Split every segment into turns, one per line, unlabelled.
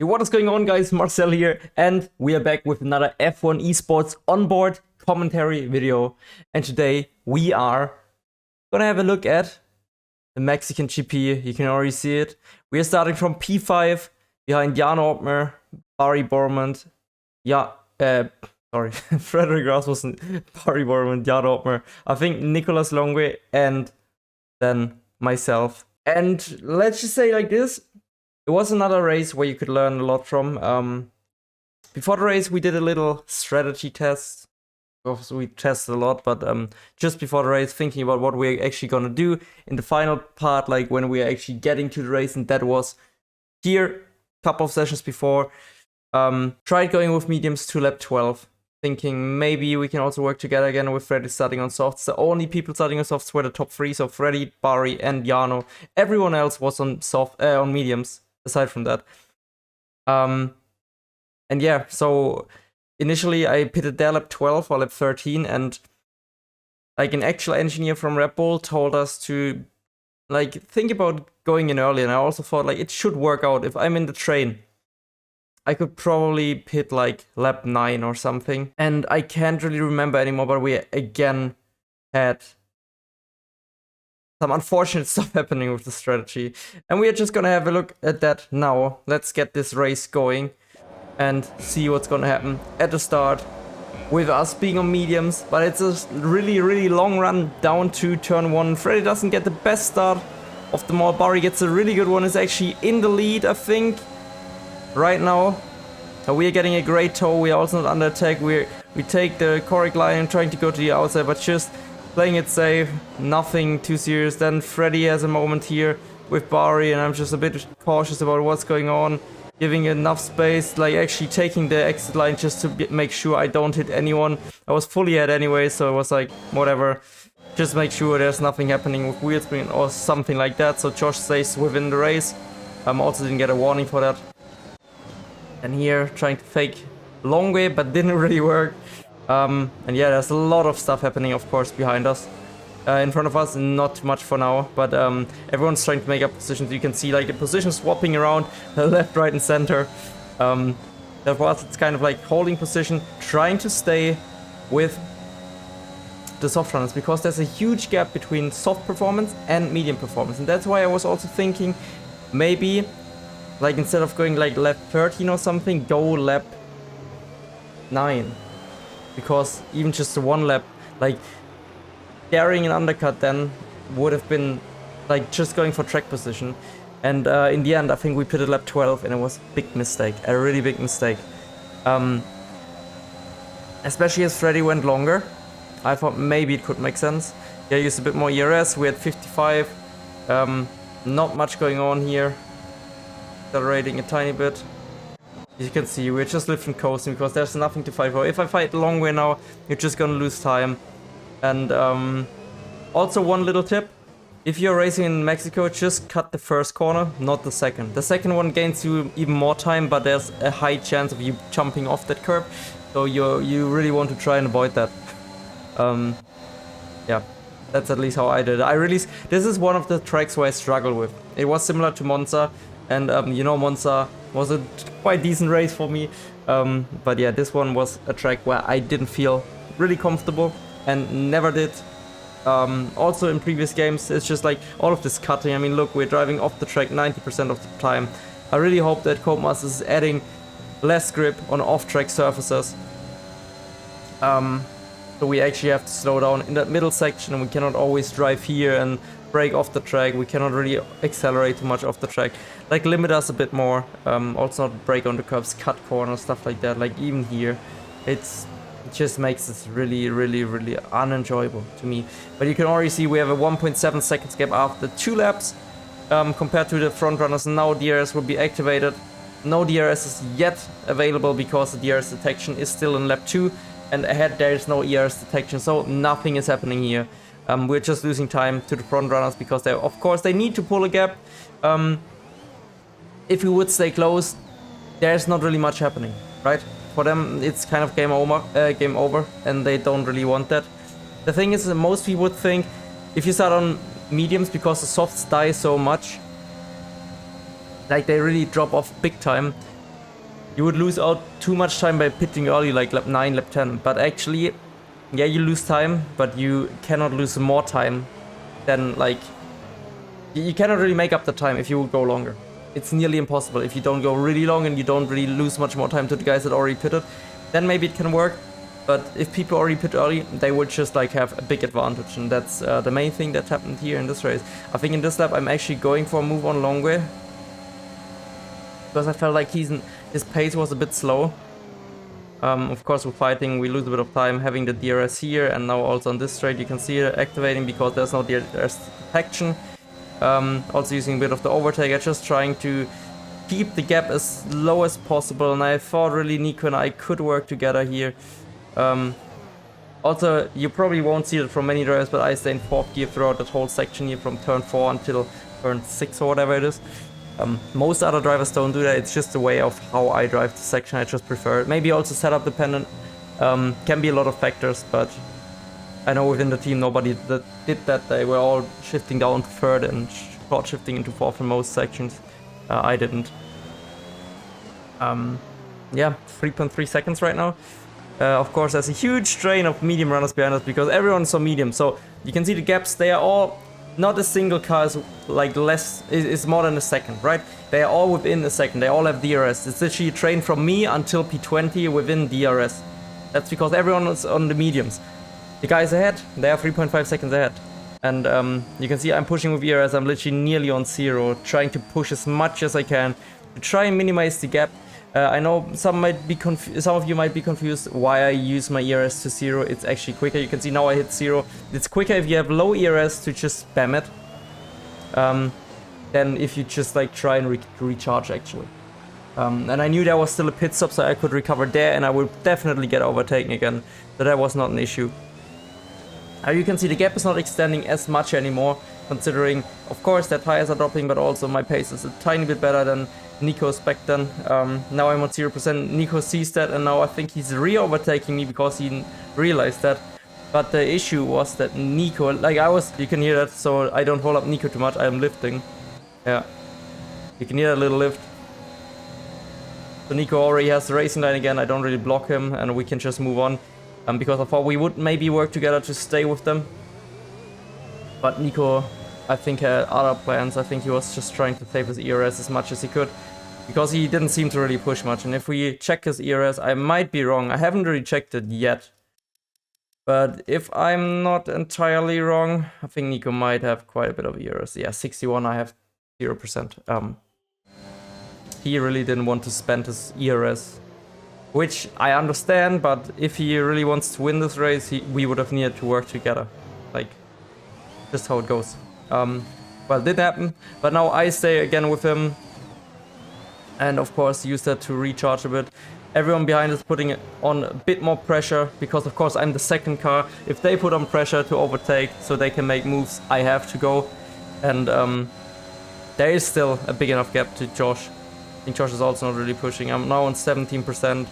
Hey, what is going on, guys? Marcel here, and we are back with another F1 Esports onboard commentary video. And today we are gonna have a look at the Mexican GP. You can already see it. We are starting from P5 behind Jan Ortmer, Barry Bormand, Frederick Rasmussen, Barry Bormand, Jan Ortmer, I think Nicolas Longue, and then myself. And let's just say like this. It was another race where you could learn a lot from. Before the race, we did a little strategy test. Obviously, we tested a lot, but just before the race, thinking about what we're actually gonna do in the final part, like when we're actually getting to the race, and that was here, a couple of sessions before. Tried going with mediums to lap 12, thinking maybe we can also work together again with Freddy starting on softs. The only people starting on softs were the top three, so Freddy, Barry, and Jano. Everyone else was on on mediums. Aside from that, and yeah, so initially I pitted there lap 12 or lap 13, and like an actual engineer from Red Bull told us to like think about going in early, and I also thought like it should work out. If I'm in the train, I could probably pit like lap 9 or something, and I can't really remember anymore, but we again had some unfortunate stuff happening with the strategy. And we are just gonna have a look at that now. Let's get this race going and see what's gonna happen at the start with us being on mediums. But it's a really, really long run down to turn 1. Freddy doesn't get the best start of them all. Barry gets a really good one. Is actually in the lead, I think, right now. So we are getting a great tow. We are also not under attack. We take the correct line and trying to go to the outside, but just playing it safe, nothing too serious. Then Freddy has a moment here with Barry, and I'm just a bit cautious about what's going on. Giving enough space, like actually taking the exit line just to make sure I don't hit anyone. I was fully ahead anyway, so it was like, whatever. Just make sure there's nothing happening with wheel spin or something like that, so Josh stays within the race. Also didn't get a warning for that. And here, trying to fake long way, but didn't really work. And yeah, there's a lot of stuff happening, of course, behind us. In front of us, not much for now, but everyone's trying to make up positions. You can see like the position swapping around left, right, and center. That was it's kind of like holding position, trying to stay with the soft runners, because there's a huge gap between soft performance and medium performance. And that's why I was also thinking maybe, like instead of going like lap 13 or something, go lap 9. Because even just the one lap, like carrying an undercut then would have been like just going for track position. And in the end, I think we pitted lap 12, and it was a big mistake, a really big mistake. Especially as Freddy went longer, I thought maybe it could make sense. Yeah, use a bit more ERS. We had 55. Not much going on here. Accelerating a tiny bit. You can see we're just lifting coasting because there's nothing to fight for. If I fight the long way now, you're just gonna lose time. And also one little tip. If you're racing in Mexico, just cut the first corner, not the second. The second one gains you even more time, but there's a high chance of you jumping off that curb. So you really want to try and avoid that. Yeah, that's at least how I did it. This is one of the tracks where I struggle with. It was similar to Monza. And you know, Monza was a quite decent race for me. But yeah, this one was a track where I didn't feel really comfortable and never did. Also in previous games, it's just like all of this cutting. I mean, look, we're driving off the track 90% of the time. I really hope that Codemasters is adding less grip on off-track surfaces. So we actually have to slow down in that middle section, and we cannot always drive here and brake off the track. We cannot really accelerate too much off the track. Like, limit us a bit more. Also not brake on the curves, cut corners, stuff like that. Like, even here, it just makes this really, really, really unenjoyable to me. But you can already see we have a 1.7 seconds gap after 2 laps compared to the front runners. Now DRS will be activated. No DRS is yet available because the DRS detection is still in lap 2, and ahead there is no ERS detection, so nothing is happening here. We're just losing time to the front runners because of course they need to pull a gap. If we would stay close, there's not really much happening, right? For them, it's kind of game over, and they don't really want that. The thing is that most people would think if you start on mediums, because the softs die so much, like they really drop off big time, you would lose out too much time by pitting early, like lap 9, lap 10. But actually, yeah, you lose time, but you cannot lose more time than, like, you cannot really make up the time if you would go longer. It's nearly impossible. If you don't go really long and you don't really lose much more time to the guys that already pitted, then maybe it can work. But if people already pit early, they would just like have a big advantage, and that's the main thing that happened here in this race. I think in this lap I'm actually going for a move on Longway, because I felt like his pace was a bit slow. Of course, with fighting we lose a bit of time having the DRS here, and now also on this straight you can see it activating because there's no DRS detection. Also using a bit of the overtake, I'm just trying to keep the gap as low as possible, and I thought really Nico and I could work together here. Also, you probably won't see it from many drivers, but I stay in 4th gear throughout that whole section here from turn 4 until turn 6 or whatever it is. Most other drivers don't do that, it's just a way of how I drive the section, I just prefer it. Maybe also setup dependent, can be a lot of factors, but I know within the team nobody that did that. They were all shifting down to 3rd and short shifting into 4th in most sections. I didn't. Yeah, 3.3 seconds right now. Of course, there's a huge train of medium runners behind us because everyone's so medium. So you can see the gaps. They are all, not a single car is like less, is more than a second, right? They are all within a second. They all have DRS. It's literally a train from me until P20 within DRS. That's because everyone is on the mediums. The guys ahead, they are 3.5 seconds ahead. And you can see I'm pushing with ERS. I'm literally nearly on 0, trying to push as much as I can to try and minimize the gap. I know some of you might be confused why I use my ERS to 0. It's actually quicker. You can see now I hit 0. It's quicker if you have low ERS to just spam it, than if you just like try and recharge actually. And I knew there was still a pit stop, so I could recover there, and I would definitely get overtaken again. So that was not an issue. You can see the gap is not extending as much anymore, considering, of course, that tires are dropping, but also my pace is a tiny bit better than Nico's back then. Now I'm on 0%. Nico sees that, and now I think he's re-overtaking me because he realized that. But the issue was that Nico, like you can hear that, so I don't hold up Nico too much, I'm lifting. Yeah, you can hear that little lift. So Nico already has the racing line again, I don't really block him, and we can just move on. Because I thought we would maybe work together to stay with them. But Nico, I think, had other plans. I think he was just trying to save his ERS as much as he could, because he didn't seem to really push much. And if we check his ERS, I might be wrong. I haven't really checked it yet. But if I'm not entirely wrong, I think Nico might have quite a bit of ERS. Yeah, 61, I have 0%. He really didn't want to spend his ERS. Which I understand, but if he really wants to win this race, we would have needed to work together. Like, just how it goes. Well, it did happen, but now I stay again with him. And of course, use that to recharge a bit. Everyone behind is putting on a bit more pressure, because of course I'm the second car. If they put on pressure to overtake so they can make moves, I have to go. And there is still a big enough gap to Josh. I think Josh is also not really pushing. I'm now on 17%.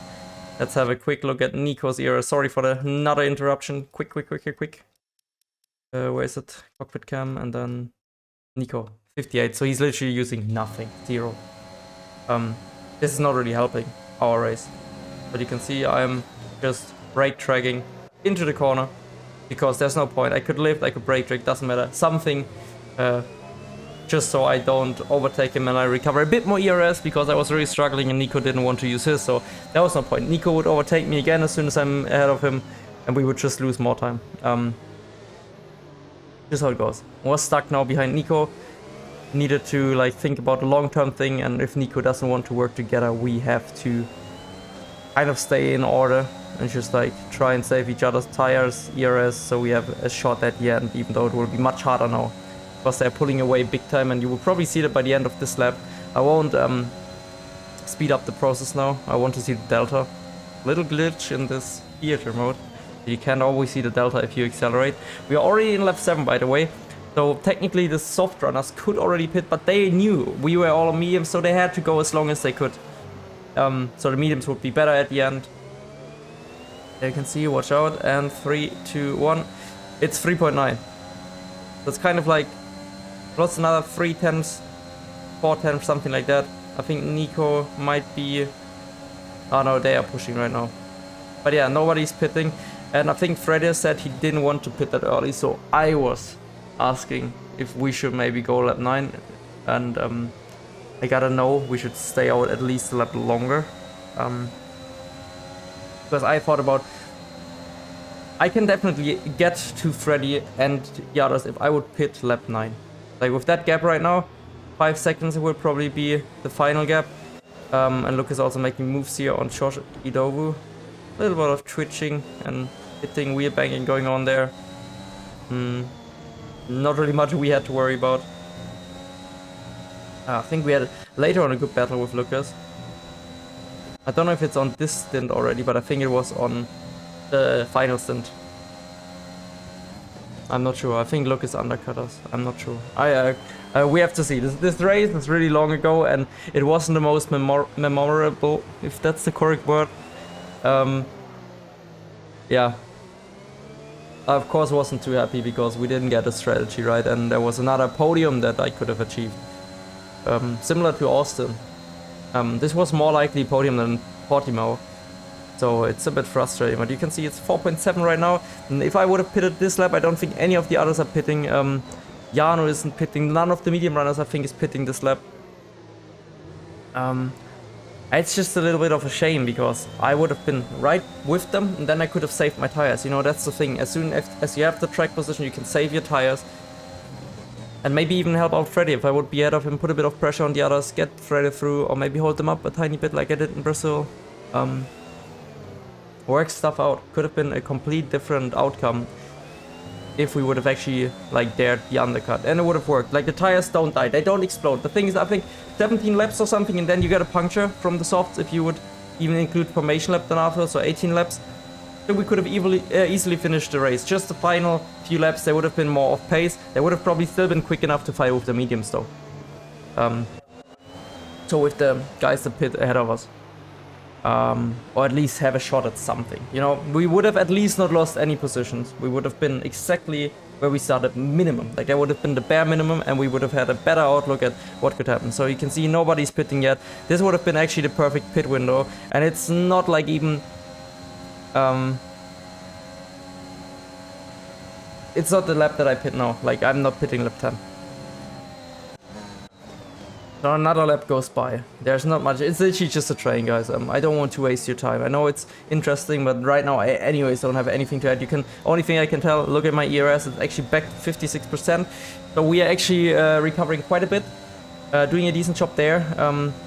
Let's have a quick look at Nico's era. Sorry for another interruption. Quick. Where is it? Cockpit cam, and then Nico, 58. So he's literally using nothing, 0. This is not really helping our race. But you can see I'm just brake dragging into the corner, because there's no point. I could lift, I could brake drag, doesn't matter. Something, just so I don't overtake him and I recover a bit more ERS, because I was really struggling and Nico didn't want to use his, so there was no point. Nico would overtake me again as soon as I'm ahead of him, and we would just lose more time. Just how it goes. Was stuck now behind Nico. Needed to like think about the long-term thing, and if Nico doesn't want to work together, we have to kind of stay in order and just like try and save each other's tires, ERS, so we have a shot at the end, even though it will be much harder now. Because they're pulling away big time, and you will probably see that by the end of this lap. I won't speed up the process now. I want to see the delta. Little glitch in this theater mode. You can't always see the delta if you accelerate. We are already in lap 7, by the way. So technically the soft runners could already pit, but they knew we were all on mediums, so they had to go as long as they could. So the mediums would be better at the end. There you can see, watch out, and 3, 2, 1. It's 3.9. That's kind of like plus another 3 tenths, 4 tenths, something like that. I think Nico might be Oh no, they are pushing right now. But yeah, nobody's pitting. And I think Freddy said he didn't want to pit that early, so I was asking if we should maybe go lap 9. And I gotta know we should stay out at least a lap longer. Because I thought about... I can definitely get to Freddy and the others if I would pit lap 9. Like with that gap right now, 5 seconds will probably be the final gap. And Luke is also making moves here on Josh Idowu. A little bit of twitching and hitting, wheel banging going on there. Not really much we had to worry about. I think we had later on a good battle with Lucas. I don't know if it's on this stint already, but I think it was on the final stint. I'm not sure. I think Lucas undercut us. I'm not sure. We have to see. This race is really long ago, and it wasn't the most memorable, if that's the correct word. Yeah. I of course wasn't too happy because we didn't get a strategy right, and there was another podium that I could have achieved. Similar to Austin. This was more likely podium than Portimao. So it's a bit frustrating, but you can see it's 4.7 right now. And if I would have pitted this lap, I don't think any of the others are pitting. Jano isn't pitting. None of the medium runners, I think, is pitting this lap. It's just a little bit of a shame because I would have been right with them and then I could have saved my tires. You know, that's the thing. As soon as you have the track position, you can save your tires. And maybe even help out Freddy if I would be ahead of him, put a bit of pressure on the others, get Freddy through, or maybe hold them up a tiny bit like I did in Brazil. Work stuff out. Could have been a complete different outcome if we would have actually like dared the undercut, and it would have worked. Like the tires don't die, they don't explode. The thing is, I think 17 laps or something, and then you get a puncture from the softs if you would even include formation lap then after, so 18 laps. So we could have easily finished the race. Just the final few laps, they would have been more off pace. They would have probably still been quick enough to fight with the mediums though. So with the guys that pit ahead of us. Or at least have a shot at something. You know, we would have at least not lost any positions. We would have been exactly where we started minimum. Like that would have been the bare minimum, and we would have had a better outlook at what could happen. So you can see nobody's pitting yet. This would have been actually the perfect pit window, and it's not like even it's not the lap that I pit now. Like I'm not pitting lap 10. So another lap goes by. There's not much. It's literally just a train, guys. I don't want to waste your time. I know it's interesting, but right now I anyways don't have anything to add. Only thing I can tell, look at my ERS, it's actually back to 56%. So we are actually recovering quite a bit. Doing a decent job there.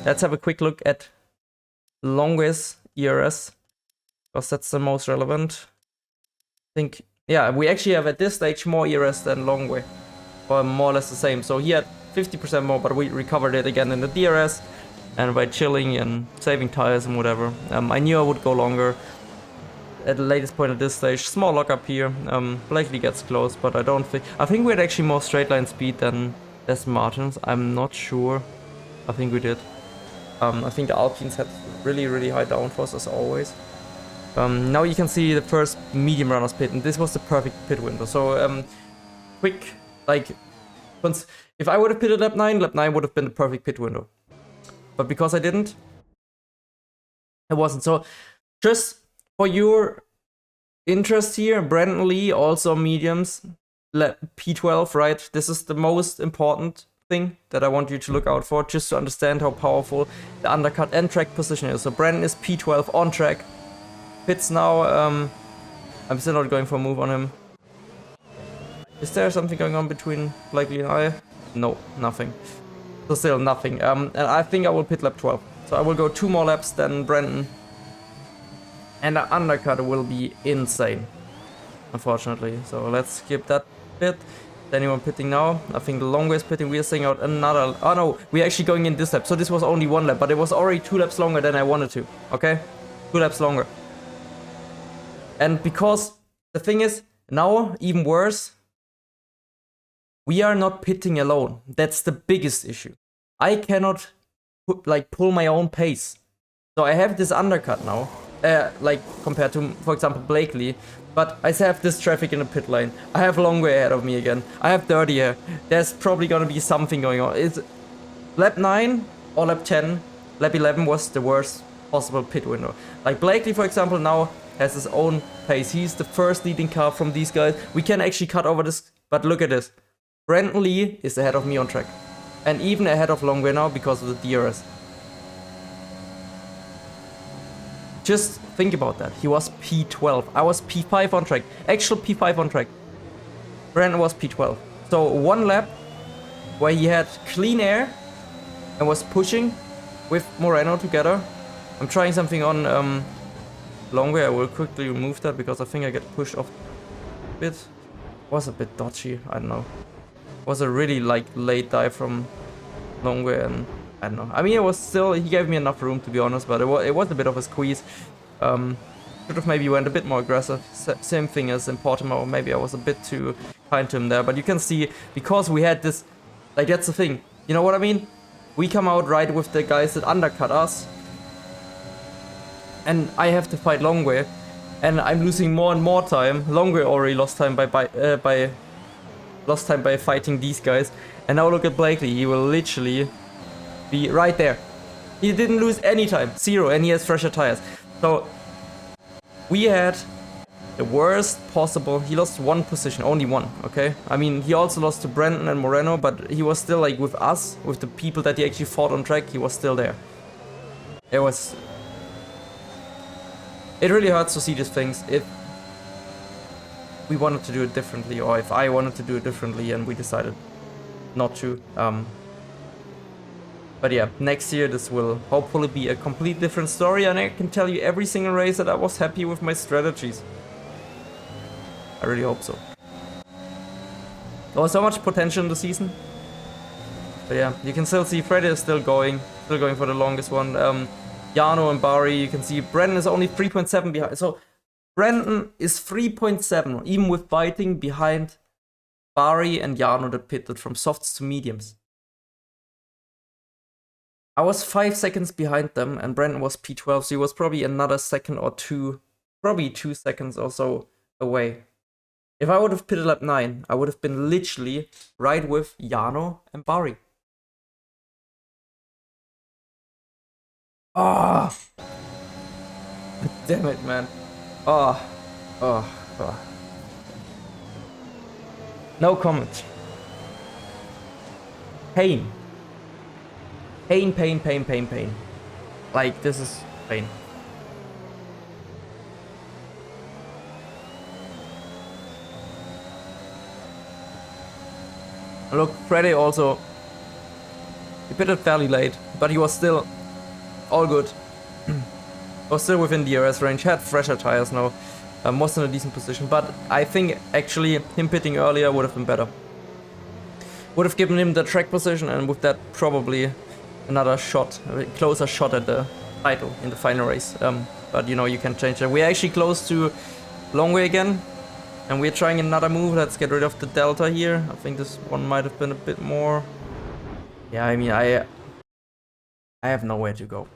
Let's have a quick look at longest ERS, because that's the most relevant. I think, yeah, we actually have at this stage more ERS than Longway. Or more or less the same. So he had 50% more, but we recovered it again in the DRS and by chilling and saving tires and whatever. I knew I would go longer at the latest point at this stage. Small lockup here. Blakely gets close, but I think we had actually more straight line speed than Aston Martins. I'm not sure. I think we did. I think the Alpines had really high downforce as always. Now you can see the first medium runners pit, and this was the perfect pit window. So quick, like, if I would have pitted lap 9 would have been the perfect pit window. But because I didn't, it wasn't. So just for your interest here, Brandon Lee, also mediums, P12, right? This is the most important thing that I want you to look out for, just to understand how powerful the undercut and track position is. So Brandon is P12 on track. Pits now. I'm still not going for a move on him. Is there something going on between Blakely and I? No, nothing. So still nothing. And I think I will pit lap 12. So I will go 2 more laps than Brandon. And the undercut will be insane, unfortunately. So let's skip that bit. Is anyone pitting now? I think the longest pitting, we are seeing out another... Oh no, we're actually going in this lap. So this was only 1 lap, but it was already 2 laps longer than I wanted to. Okay? 2 laps longer. And because the thing is, now, even worse, we are not pitting alone. That's the biggest issue. I cannot pull my own pace. So I have this undercut now, like compared to, for example, Blakely. But I have this traffic in the pit lane. I have Longway ahead of me again. I have Dirty here. There's probably gonna be something going on. It's lap 9 or lap 10. Lap 11 was the worst possible pit window. Like Blakely, for example, now has his own pace. He's the first leading car from these guys. We can actually cut over this, but look at this. Brandon Lee is ahead of me on track. And even ahead of Longway now because of the DRS. Just think about that. He was P12. I was P5 on track. Actual P5 on track. Brandon was P12. So one lap where he had clean air and was pushing with Moreno together. I'm trying something on Longway. I will quickly remove that because I think I get pushed off a bit. Was a bit dodgy. I don't know. Was a really like late dive from Longway, and I don't know. I mean, it was still, he gave me enough room to be honest, but it was a bit of a squeeze. Should have maybe went a bit more aggressive. Same thing as in Portimao. Maybe I was a bit too kind to him there, but you can see because we had this, like that's the thing. You know what I mean? We come out right with the guys that undercut us, and I have to fight Longway, and I'm losing more and more time. Longway already lost time by fighting these guys, and now look at Blakely. He will literally be right there. He didn't lose any time, 0, and he has fresher tires. So we had the worst possible. He lost 1 position, only 1. Okay, I mean he also lost to Brandon and Moreno, but he was still like with us, with the people that he actually fought on track. He was still there. It really hurts to see these things. If we wanted to do it differently, or if I wanted to do it differently and we decided not to. But yeah, next year this will hopefully be a complete different story, and I can tell you every single race that I was happy with my strategies. I really hope so. There was so much potential in the season. But yeah, you can still see Freddy is still going for the longest one. Jarno and Barry, you can see Brendan is only 3.7 behind. So Brendan is 3.7, even with fighting behind Barry and Jarno that pitted from softs to mediums. I was 5 seconds behind them, and Brendan was P12, so he was probably another second or 2, probably 2 seconds or so away. If I would have pitted lap 9, I would have been literally right with Jarno and Barry. Ah! Oh. Damn it, man. Oh. No comment. Pain. Pain. Like, this is pain. Look, Freddy also, he pitted fairly late, but he was still all good. Was still within the DRS range, had fresher tires now, was in a decent position, but I think actually him pitting earlier would have been better. Would have given him the track position, and with that probably another shot, a closer shot at the title in the final race. But you know, you can change that. We're actually close to Longway again, and we're trying another move. Let's get rid of the delta here. I think this one might have been a bit more. Yeah, I mean, I have nowhere to go.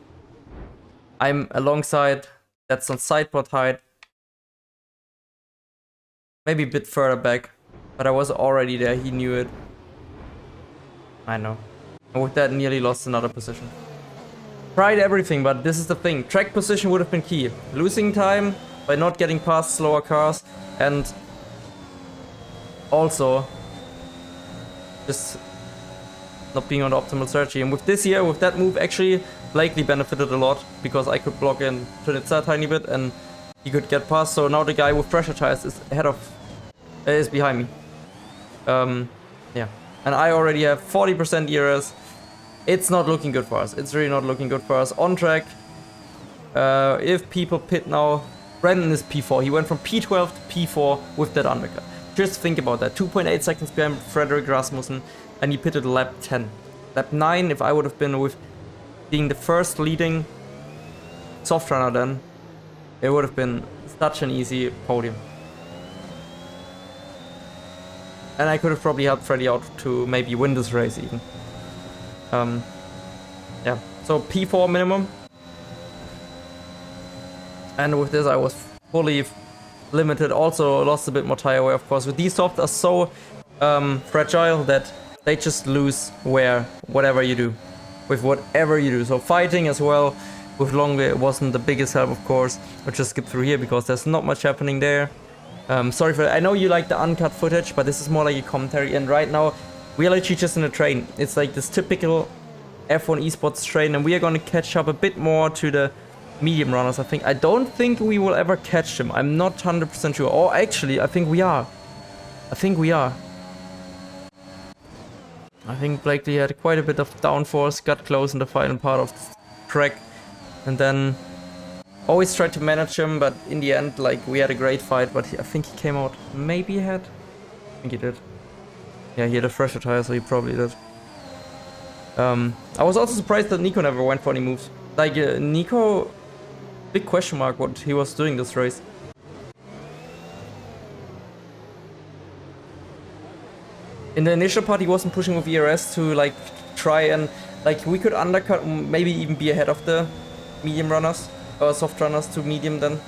I'm alongside, that's on sideboard height. Maybe a bit further back, but I was already there, he knew it. I know. And with that, nearly lost another position. Tried everything, but this is the thing. Track position would have been key. Losing time by not getting past slower cars, and also just not being on the optimal strategy. And with this here, with that move, actually Blakely benefited a lot because I could block in Trinitza a tiny bit and he could get past. So now the guy with pressure tires is is behind me. Yeah, and I already have 40% ERS. It's not looking good for us. It's really not looking good for us on track. If people pit now, Brandon is P4. He went from P12 to P4 with that undercut. Just think about that. 2.8 seconds behind Frederick Rasmussen, and he pitted lap 10. Lap 9, if I would have been with being the first leading soft runner then, it would have been such an easy podium. And I could have probably helped Freddy out to maybe win this race even. Yeah, so P4 minimum. And with this I was fully limited. Also lost a bit more tire wear, of course. With these softs are so fragile that they just lose wear whatever you do. With whatever you do. So fighting as well. With Longue, it wasn't the biggest help, of course. I'll just skip through here because there's not much happening there. Sorry for that. I know you like the uncut footage, but this is more like a commentary. And right now, we are literally just in a train. It's like this typical F1 Esports train, and we are going to catch up a bit more to the medium runners, I think. I don't think we will ever catch them. I'm not 100% sure. Or actually, I think we are. I think Blakely had quite a bit of downforce, got close in the final part of the track, and then always tried to manage him, but in the end, like, we had a great fight, but I think he came out maybe ahead. I think he did. Yeah, he had a fresher tire, so he probably did. I was also surprised that Nico never went for any moves. Like, Nico, big question mark what he was doing this race. In the initial part, he wasn't pushing with ERS to, like, try and, like, we could undercut, maybe even be ahead of the medium runners, or soft runners to medium then.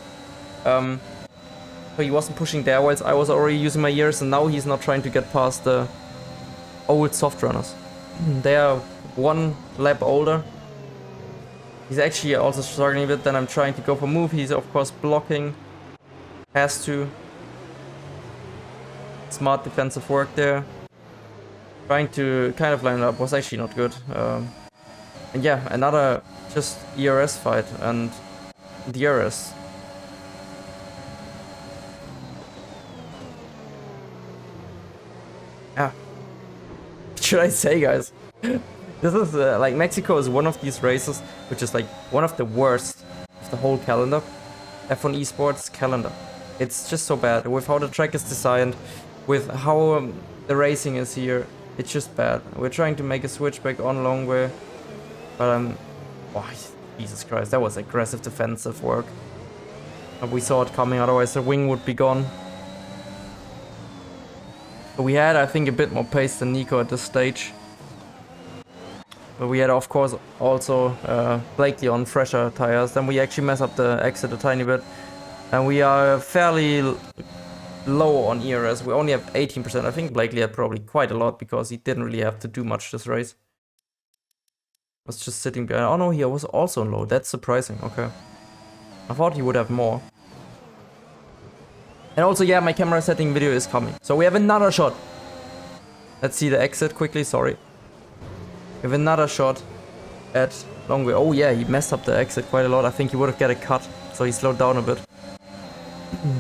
So he wasn't pushing there, whilst I was already using my ears, and now he's not trying to get past the old soft runners. They are one lap older. He's actually also struggling a bit, then I'm trying to go for move. He's of course blocking. Has to. Smart defensive work there. Trying to kind of line up was actually not good. And yeah, another just ERS fight and DRS. Yeah. What should I say, guys? This is like, Mexico is one of these races which is like one of the worst of the whole calendar. F1 Esports calendar. It's just so bad with how the track is designed, with how the racing is here. It's just bad. We're trying to make a switchback on long way, but oh, Jesus Christ, that was aggressive defensive work. And we saw it coming, otherwise the wing would be gone. But we had, I think, a bit more pace than Nico at this stage. But we had, of course, also Blakely on fresher tires. Then we actually mess up the exit a tiny bit. And we are fairly low on ERS. We only have 18%. I think Blakely had probably quite a lot because he didn't really have to do much this race. Was just sitting behind. Oh no, he was also low. That's surprising. Okay. I thought he would have more. And also, yeah, my camera setting video is coming. So we have another shot. Let's see the exit quickly. Sorry. We have another shot at Longway. Oh yeah, he messed up the exit quite a lot. I think he would have got a cut. So he slowed down a bit.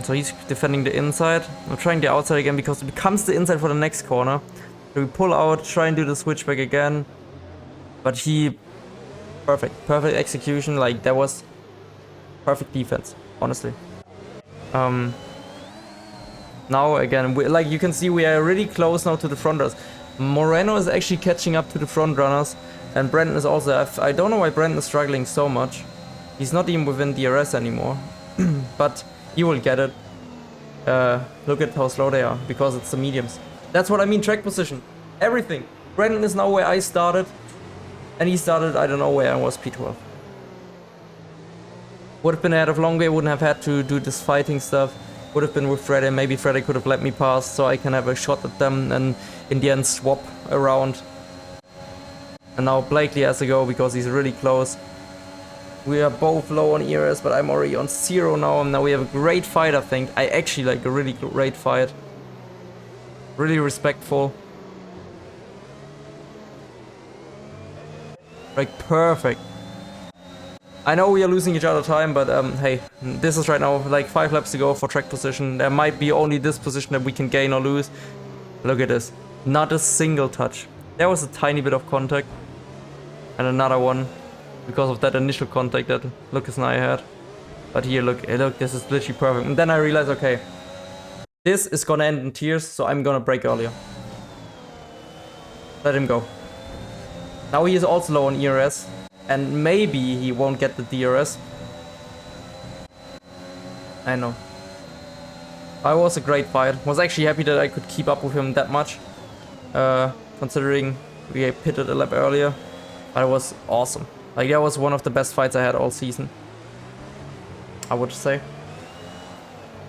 So he's defending the inside. I'm trying the outside again because it becomes the inside for the next corner. So we pull out, try and do the switchback again. But he... Perfect execution. Like, that was perfect defense, honestly. Now again, like you can see, we are really close now to the front runners. Moreno is actually catching up to the front runners, and Brandon is also... I don't know why Brandon is struggling so much. He's not even within DRS anymore. But he will get it. Look at how slow they are, because it's the mediums. That's what I mean, track position. Everything. Brandon is now where I started, and he started, I don't know where I was, P12. Would have been ahead of Longue, wouldn't have had to do this fighting stuff. Would have been with Freddy, maybe Freddy could have let me pass so I can have a shot at them and in the end swap around. And now Blakely has to go because he's really close. We are both low on ERS, but I'm already on 0 now, and now we have a great fight, I think. I actually like a really great fight. Really respectful. Like, perfect. I know we are losing each other time, but hey, this is right now like 5 laps to go for track position. There might be only this position that we can gain or lose. Look at this. Not a single touch. There was a tiny bit of contact. And another one. Because of that initial contact that Lucas and I had. But here, look, this is literally perfect. And then I realized, okay, this is gonna end in tears, so I'm gonna brake earlier. Let him go. Now he is also low on ERS. And maybe he won't get the DRS. I know. It was a great fight. Was actually happy that I could keep up with him that much. Considering we pitted a lap earlier. But it was awesome. Like, that was one of the best fights I had all season. I would say.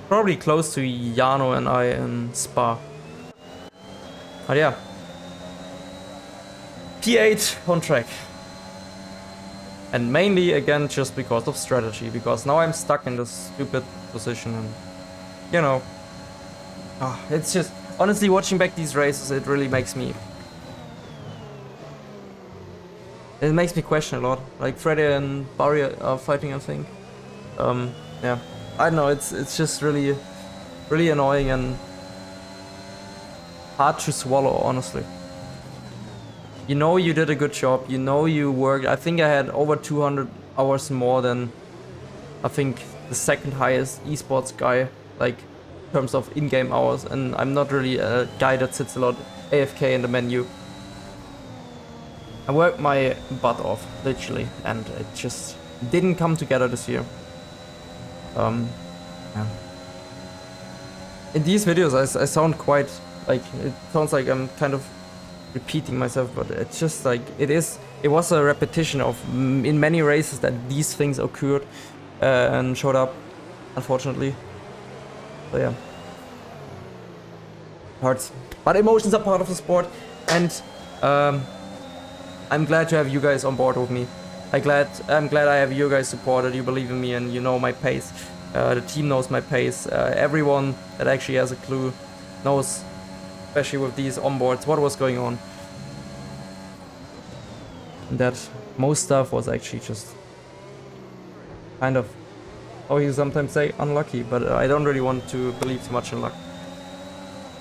Probably close to Jano and I in Spa. But yeah. P8 on track. And mainly, again, just because of strategy, because now I'm stuck in this stupid position, and, you know, it's just, honestly, watching back these races, it really makes me question a lot. Like, Freddy and Barry are fighting, I think. Yeah, I don't know, it's just really, really annoying and hard to swallow, honestly. You know you did a good job, you know you worked. I think I had over 200 hours more than, I think, the second highest esports guy, like, in terms of in-game hours, and I'm not really a guy that sits a lot AFK in the menu. I worked my butt off, literally, and it just didn't come together this year. Yeah. In these videos I sound quite, like, it sounds like I'm kind of repeating myself, but it's just like, it was a repetition of in many races that these things occurred and showed up, unfortunately. So yeah, hurts, but emotions are part of the sport, and I'm glad to have you guys on board with me. I'm glad I have you guys supported, you believe in me, and you know my pace. The team knows my pace. Everyone that actually has a clue knows, especially with these onboards, what was going on. And that most stuff was actually just kind of, how you sometimes say, unlucky, but I don't really want to believe too much in luck.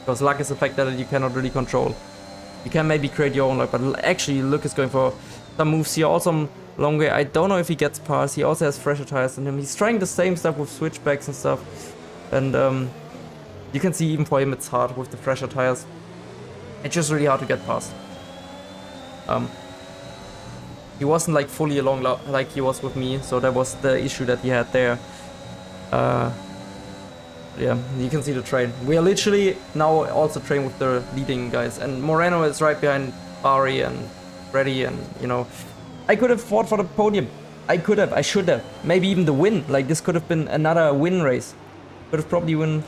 Because luck is a factor that you cannot really control. You can maybe create your own luck, but actually Luke is going for some moves here. Also, Longue, I don't know if he gets past. He also has fresher tires on him. He's trying the same stuff with switchbacks and stuff. And you can see even for him it's hard with the fresher tires. It's just really hard to get past. He wasn't like fully along like he was with me, so that was the issue that he had there. Yeah, you can see the train. We are literally now also train with the leading guys, and Moreno is right behind Barry and Freddy, and you know, I could have fought for the podium. I should have, maybe even the win. Like, this could have been another win race. Could have probably won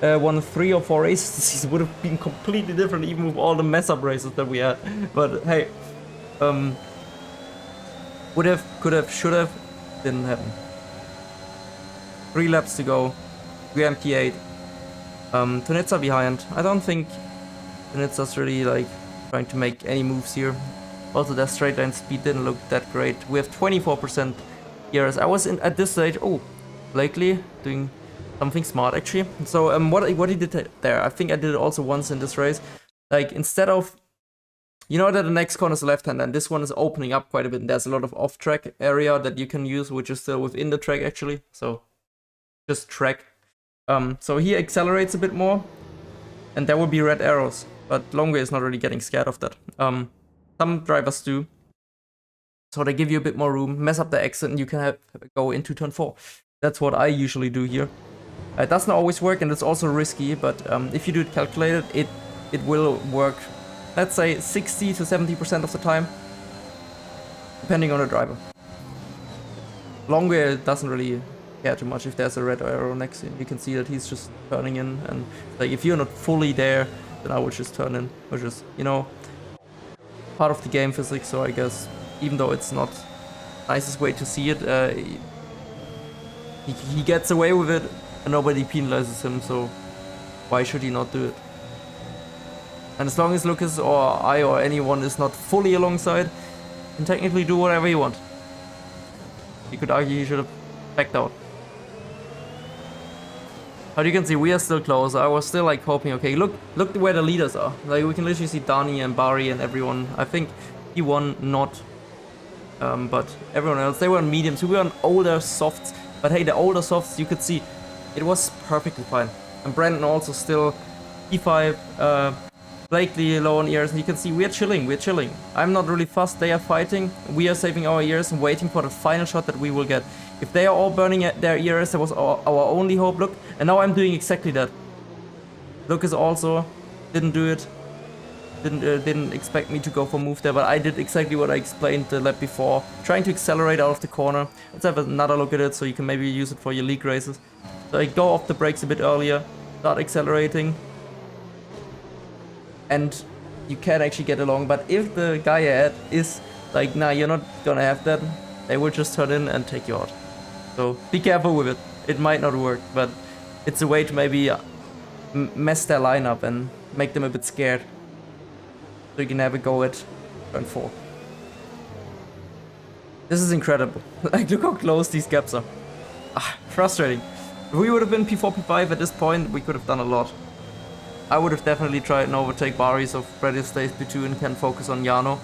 3 or 4 races. This would have been completely different, even with all the mess up races that we had. But hey, would have, could have, should have, didn't happen. 3 laps to go. We are MP8. Tunitsa behind. I don't think Tunitsa's really like trying to make any moves here. Also, their straight line speed didn't look that great. We have 24% ERS. I was at this stage. Oh, Blakely doing something smart actually. So what he did there, I think I did it also once in this race. Like, instead of, you know that the next corner is left hand, and this one is opening up quite a bit. And there's a lot of off-track area that you can use, which is still within the track actually. So just track. So he accelerates a bit more, and there will be red arrows. But Longue is not really getting scared of that. Some drivers do. So they give you a bit more room, mess up the exit, and you can go into turn 4. That's what I usually do here. It doesn't always work, and it's also risky, but if you do it calculated, it will work, let's say 60 to 70% of the time, depending on the driver. Longue doesn't really care too much if there's a red arrow next to him. You can see that he's just turning in, and like, if you're not fully there, then I would just turn in, which is, you know, part of the game physics. So I guess, even though it's not the nicest way to see it, he gets away with it and nobody penalizes him, so why should he not do it? And as long as Lucas or I or anyone is not fully alongside, you can technically do whatever you want. You could argue he should have backed out. But you can see we are still close. I was still like hoping, okay, look where the leaders are. Like, we can literally see Dani and Barry and everyone. I think he won not, but everyone else, they were on mediums. We were on older softs, but hey, the older softs, you could see it was perfectly fine. And Brandon also still E5, Blakely low on ears, and you can see we're chilling. I'm not really fussed, they are fighting. We are saving our ears and waiting for the final shot that we will get. If they are all burning at their ears, that was our only hope. Look, and now I'm doing exactly that. Lucas also didn't do it. Didn't expect me to go for move there, but I did exactly what I explained the lap before. Trying to accelerate out of the corner. Let's have another look at it so you can maybe use it for your league races. So I go off the brakes a bit earlier, start accelerating, and you can actually get along. But if the guy ahead is like, nah, you're not gonna have that, they will just turn in and take you out. So be careful with it. It might not work, but it's a way to maybe mess their lineup and make them a bit scared. So you can have a go at turn 4. This is incredible. Like, look how close these gaps are. Frustrating. If we would have been P4, P5 at this point, we could have done a lot. I would have definitely tried and overtake Bari, so Freddy stays P2 and can focus on Yano.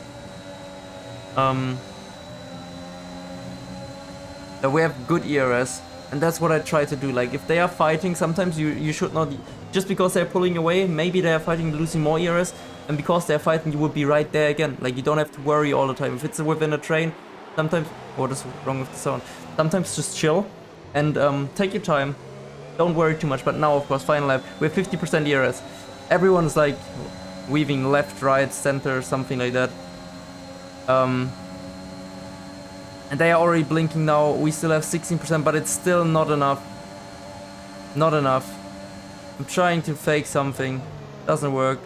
But we have good ERS, and that's what I try to do. Like, if they are fighting, sometimes you should not, just because they're pulling away, maybe they are fighting losing more ERS, and because they're fighting, you will be right there again. Like, you don't have to worry all the time. If it's within a train, sometimes, what is wrong with the sound? Sometimes just chill and take your time. Don't worry too much. But now, of course, final lap, we have 50% ERS. Everyone's like weaving left, right, center, something like that. And they are already blinking now. We still have 16%, but it's still not enough. Not enough. I'm trying to fake something. Doesn't work.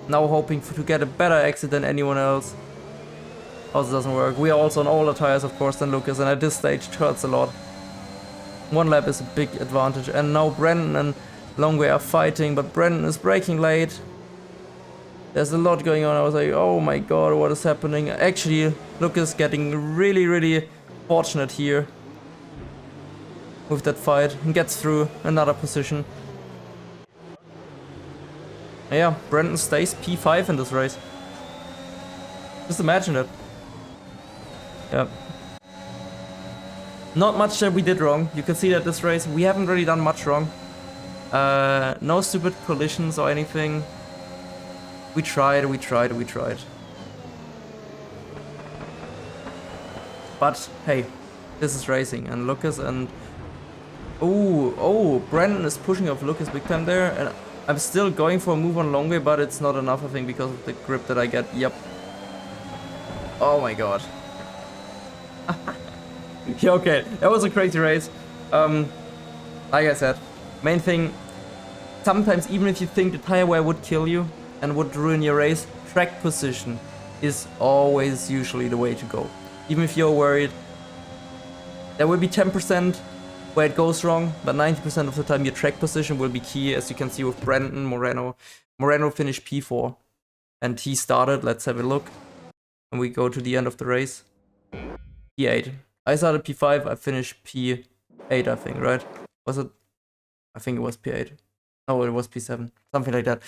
Now hoping to get a better exit than anyone else. Also doesn't work. We are also on older tires, of course, than Lucas, and at this stage it hurts a lot. One lap is a big advantage, and now Brendan and Longway are fighting, but Brendan is braking late. There's a lot going on. I was like, oh my god, what is happening? Actually, Lucas getting really, really fortunate here with that fight and gets through another position. Yeah, Brendan stays P5 in this race. Just imagine it. Yeah. Not much that we did wrong. You can see that this race, we haven't really done much wrong. No stupid collisions or anything. We tried. But hey, this is racing, and Lucas and oh, Brandon is pushing off Lucas big time there, and I'm still going for a move on Longway, but it's not enough, I think, because of the grip that I get. Yep. Oh my god. Yeah, okay, that was a crazy race. Like I said, main thing, sometimes even if you think the tire wear would kill you and would ruin your race, track position is always usually the way to go. Even if you're worried, there will be 10% where it goes wrong, but 90% of the time your track position will be key, as you can see with Brandon Moreno. Moreno finished P4, and he started, let's have a look, and we go to the end of the race, P8. I started P5, I finished P8, I think, right? Was it? I think it was P8. No, it was P7, something like that.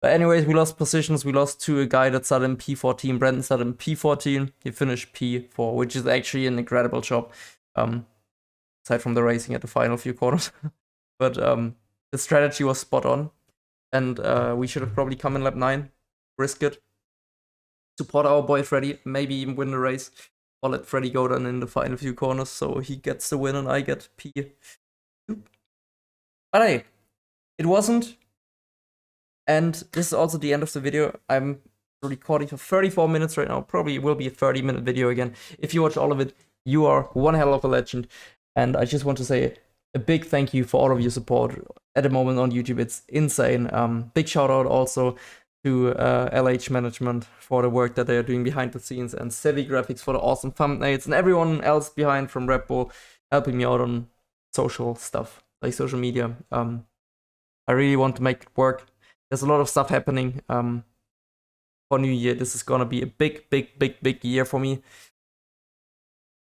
But anyways, we lost positions. We lost to a guy that started in P14. Brandon started in P14. He finished P4, which is actually an incredible job. Aside from the racing at the final few corners. But the strategy was spot on. And we should have probably come in lap 9. Risk it. Support our boy Freddy. Maybe even win the race. Or let Freddy go then in the final few corners. So he gets the win and I get P2. But hey, it wasn't. And this is also the end of the video. I'm recording for 34 minutes right now. Probably will be a 30-minute video again. If you watch all of it, you are one hell of a legend. And I just want to say a big thank you for all of your support at the moment on YouTube. It's insane. Big shout out also to LH Management for the work that they are doing behind the scenes, and Sevi Graphics for the awesome thumbnails, and everyone else behind from Red Bull helping me out on social stuff, like social media. I really want to make it work. There's a lot of stuff happening for New Year. This is gonna be a big year for me.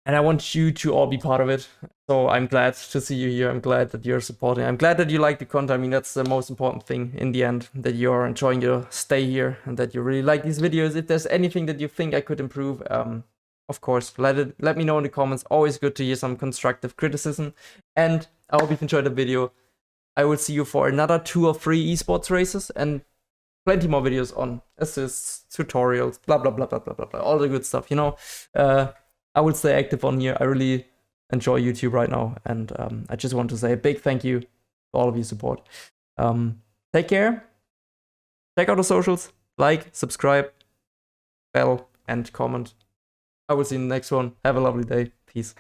And I want you to all be part of it. So I'm glad to see you here. I'm glad that you're supporting. I'm glad that you like the content. I mean, that's the most important thing in the end, that you're enjoying your stay here and that you really like these videos. If there's anything that you think I could improve, of course, let me know in the comments. Always good to hear some constructive criticism. And I hope you've enjoyed the video. I will see you for another 2 or 3 esports races and plenty more videos on assists, tutorials, blah, blah, blah, blah, blah, blah, blah, all the good stuff, you know. I will stay active on here. I really enjoy YouTube right now. And I just want to say a big thank you to all of your support. Take care. Check out the socials. Like, subscribe, bell, and comment. I will see you in the next one. Have a lovely day. Peace.